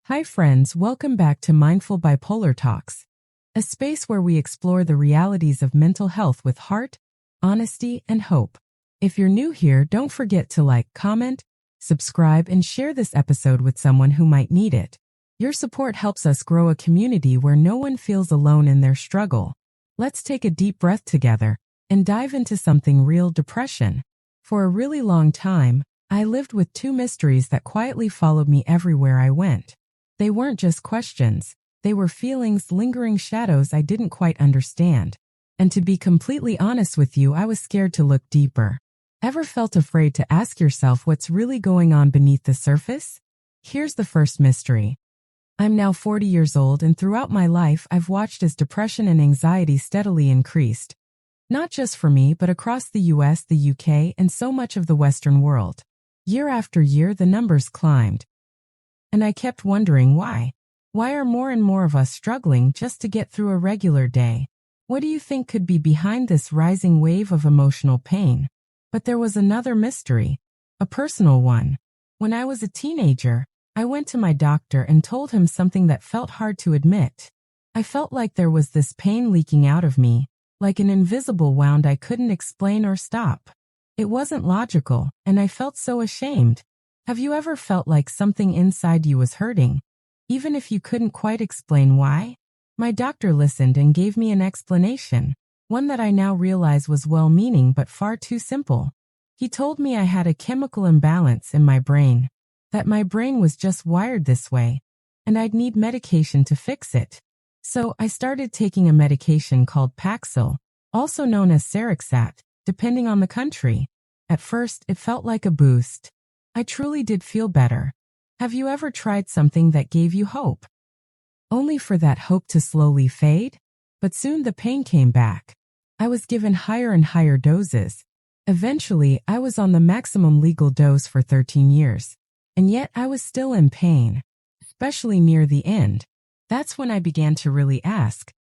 Hi friends, welcome back to Mindful Bipolar Talks, a space where we explore the realities of mental health with heart, honesty, and hope. If you're new here, don't forget to like, comment, subscribe, and share this episode with someone who might need it. Your support helps us grow a community where no one feels alone in their struggle. Let's take a deep breath together and dive into something real: depression. For a really long time, I lived with two mysteries that quietly followed me everywhere I went. They weren't just questions, they were feelings, lingering shadows I didn't quite understand. And to be completely honest with you, I was scared to look deeper. Ever felt afraid to ask yourself what's really going on beneath the surface? Here's the first mystery. I'm now 40 years old, and throughout my life I've watched as depression and anxiety steadily increased. Not just for me, but across the US, the UK, and so much of the Western world. Year after year, the numbers climbed. And I kept wondering why. Why are more and more of us struggling just to get through a regular day? What do you think could be behind this rising wave of emotional pain? But there was another mystery, a personal one. When I was a teenager, I went to my doctor and told him something that felt hard to admit. I felt like there was this pain leaking out of me, like an invisible wound I couldn't explain or stop. It wasn't logical, and I felt so ashamed. Have you ever felt like something inside you was hurting, even if you couldn't quite explain why? My doctor listened and gave me an explanation, one that I now realize was well-meaning but far too simple. He told me I had a chemical imbalance in my brain, that my brain was just wired this way, and I'd need medication to fix it. So I started taking a medication called Paxil, also known as Seroxat, depending on the country. At first, it felt like a boost. I truly did feel better. Have you ever tried something that gave you hope, only for that hope to slowly fade? But soon the pain came back. I was given higher and higher doses. Eventually, I was on the maximum legal dose for 13 years. And yet I was still in pain, especially near the end. That's when I began to really ask,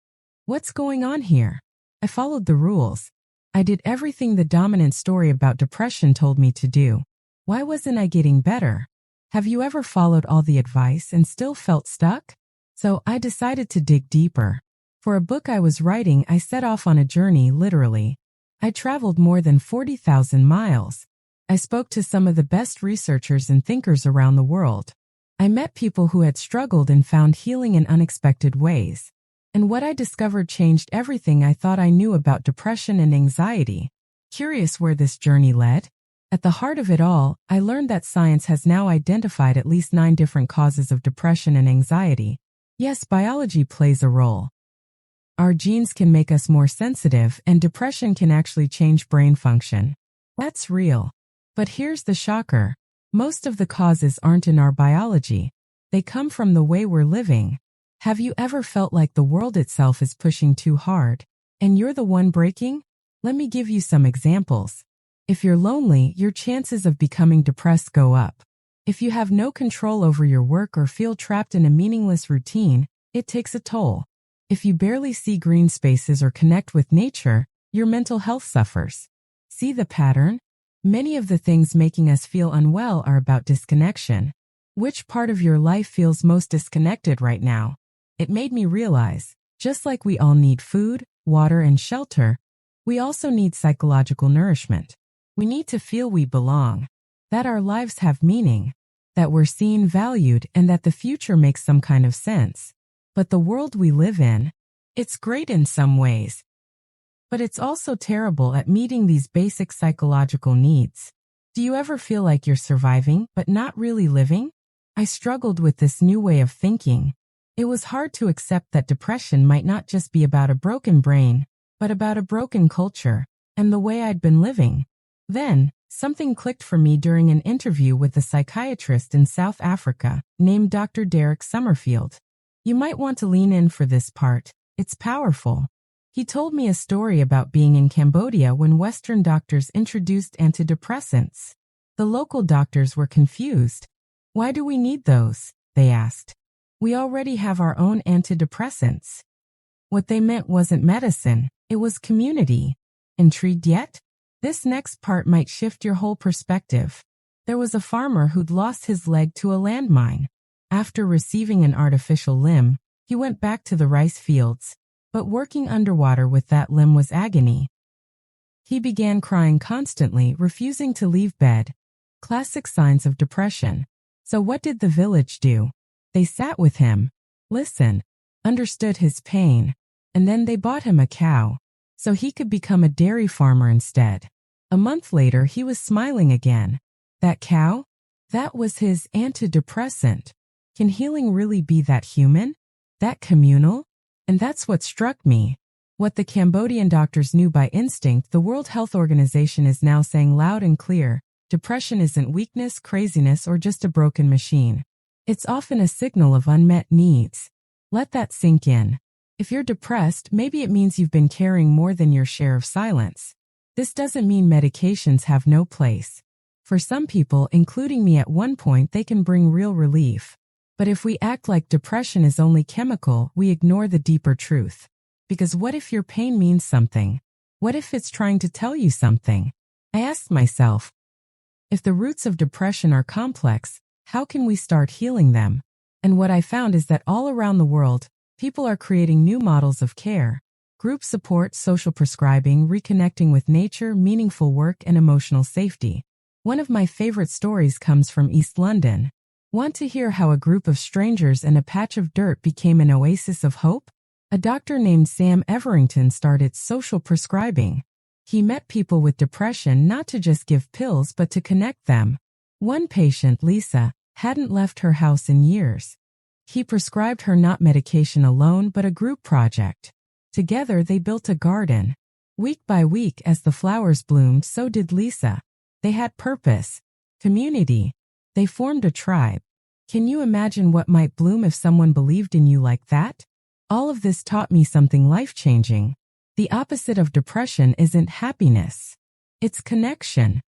what's going on here? I followed the rules. I did everything the dominant story about depression told me to do. Why wasn't I getting better? Have you ever followed all the advice and still felt stuck? So I decided to dig deeper. For a book I was writing, I set off on a journey, literally. I traveled more than 40,000 miles. I spoke to some of the best researchers and thinkers around the world. I met people who had struggled and found healing in unexpected ways. And what I discovered changed everything I thought I knew about depression and anxiety. Curious where this journey led? At the heart of it all, I learned that science has now identified at least 9 different causes of depression and anxiety. Yes, biology plays a role. Our genes can make us more sensitive, and depression can actually change brain function. That's real. But here's the shocker. Most of the causes aren't in our biology. They come from the way we're living. Have you ever felt like the world itself is pushing too hard, and you're the one breaking? Let me give you some examples. If you're lonely, your chances of becoming depressed go up. If you have no control over your work or feel trapped in a meaningless routine, it takes a toll. If you barely see green spaces or connect with nature, your mental health suffers. See the pattern? Many of the things making us feel unwell are about disconnection. Which part of your life feels most disconnected right now? It made me realize, just like we all need food, water, and shelter, we also need psychological nourishment. We need to feel we belong, that our lives have meaning, that we're seen, valued, and that the future makes some kind of sense. But the world we live in, it's great in some ways, but it's also terrible at meeting these basic psychological needs. Do you ever feel like you're surviving, but not really living? I struggled with this new way of thinking. It was hard to accept that depression might not just be about a broken brain, but about a broken culture, and the way I'd been living. Then, something clicked for me during an interview with a psychiatrist in South Africa named Dr. Derek Summerfield. You might want to lean in for this part. It's powerful. He told me a story about being in Cambodia when Western doctors introduced antidepressants. The local doctors were confused. Why do we need those? They asked. We already have our own antidepressants. What they meant wasn't medicine, it was community. Intrigued yet? This next part might shift your whole perspective. There was a farmer who'd lost his leg to a landmine. After receiving an artificial limb, he went back to the rice fields, but working underwater with that limb was agony. He began crying constantly, refusing to leave bed. Classic signs of depression. So what did the village do? They sat with him, listened, understood his pain, and then they bought him a cow, so he could become a dairy farmer instead. A month later, he was smiling again. That cow? That was his antidepressant. Can healing really be that human? That communal? And that's what struck me. What the Cambodian doctors knew by instinct, the World Health Organization is now saying loud and clear: depression isn't weakness, craziness, or just a broken machine. It's often a signal of unmet needs. Let that sink in. If you're depressed, maybe it means you've been carrying more than your share of silence. This doesn't mean medications have no place. For some people, including me at one point, they can bring real relief. But if we act like depression is only chemical, we ignore the deeper truth. Because what if your pain means something? What if it's trying to tell you something? I asked myself, if the roots of depression are complex, how can we start healing them? And what I found is that all around the world, people are creating new models of care: group support, social prescribing, reconnecting with nature, meaningful work, and emotional safety. One of my favorite stories comes from East London. Want to hear how a group of strangers and a patch of dirt became an oasis of hope? A doctor named Sam Everington started social prescribing. He met people with depression not to just give pills but to connect them. One patient, Lisa, hadn't left her house in years. He prescribed her not medication alone but a group project. Together they built a garden. Week by week, as the flowers bloomed, so did Lisa. They had purpose, community. They formed a tribe. Can you imagine what might bloom if someone believed in you like that? All of this taught me something life-changing. The opposite of depression isn't happiness. It's connection.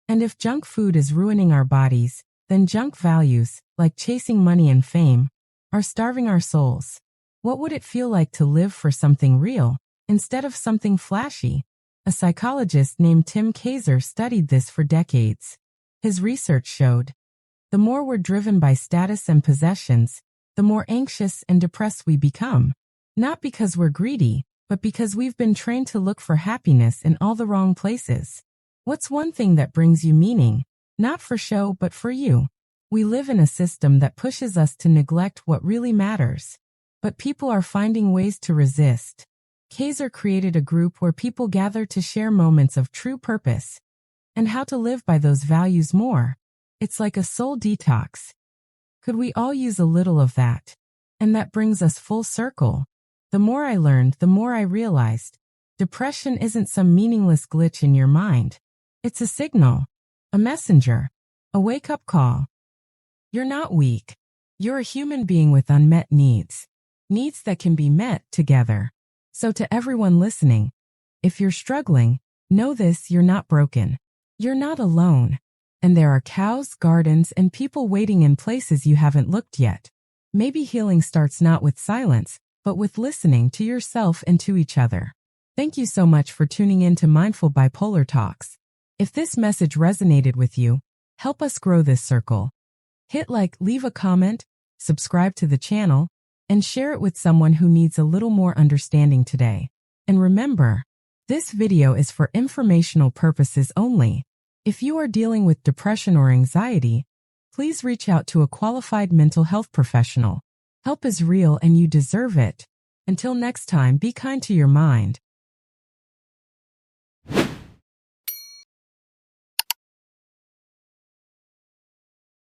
And if junk food is ruining our bodies, then junk values, like chasing money and fame, are starving our souls. What would it feel like to live for something real, instead of something flashy? A psychologist named Tim Kaiser studied this for decades. His research showed, the more we're driven by status and possessions, the more anxious and depressed we become. Not because we're greedy, but because we've been trained to look for happiness in all the wrong places. What's one thing that brings you meaning? Not for show, but for you. We live in a system that pushes us to neglect what really matters. But people are finding ways to resist. Kaiser created a group where people gather to share moments of true purpose and how to live by those values more. It's like a soul detox. Could we all use a little of that? And that brings us full circle. The more I learned, the more I realized, depression isn't some meaningless glitch in your mind. It's a signal, a messenger, a wake-up call. You're not weak. You're a human being with unmet needs. Needs that can be met together. So to everyone listening, if you're struggling, know this: you're not broken. You're not alone. And there are cows, gardens, and people waiting in places you haven't looked yet. Maybe healing starts not with silence, but with listening to yourself and to each other. Thank you so much for tuning in to Mindful Bipolar Talks. If this message resonated with you, help us grow this circle. Hit like, leave a comment, subscribe to the channel, and share it with someone who needs a little more understanding today. And remember, this video is for informational purposes only. If you are dealing with depression or anxiety, please reach out to a qualified mental health professional. Help is real and you deserve it. Until next time, be kind to your mind.